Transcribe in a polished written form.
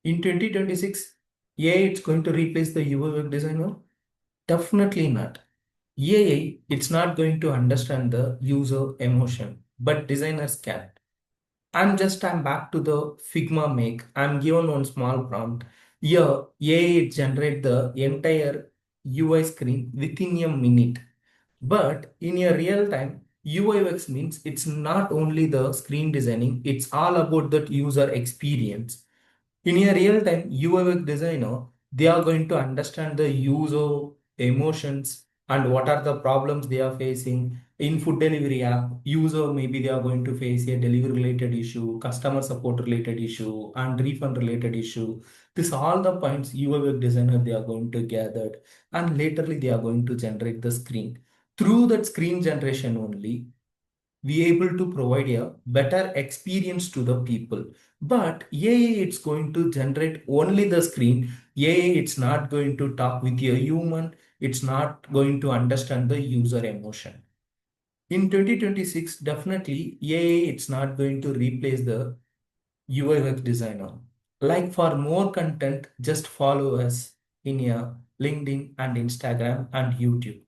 In 2026, AI it's going to replace the UI web designer? Definitely not. AI, it's not going to understand the user emotion, but designers can. I'm back to the Figma make. I'm given one small prompt. Here, AI generate the entire UI screen within a minute. But in a real time, UI/UX means it's not only the screen designing, it's all about that user experience. In a real time UI designer, they are going to understand the user emotions and what are the problems they are facing. In food delivery app, user maybe they are going to face a delivery related issue, customer support related issue, and refund related issue. This all the points UI designer they are going to gather, and laterly they are going to generate the screen. Through that screen generation only, we able to provide a better experience to the people. But AI it's going to generate only the screen. AI it's not going to talk with a human. It's not going to understand the user emotion. In 2026, definitely AI it's not going to replace the UI web designer. Like for more content, just follow us in your LinkedIn and Instagram and YouTube.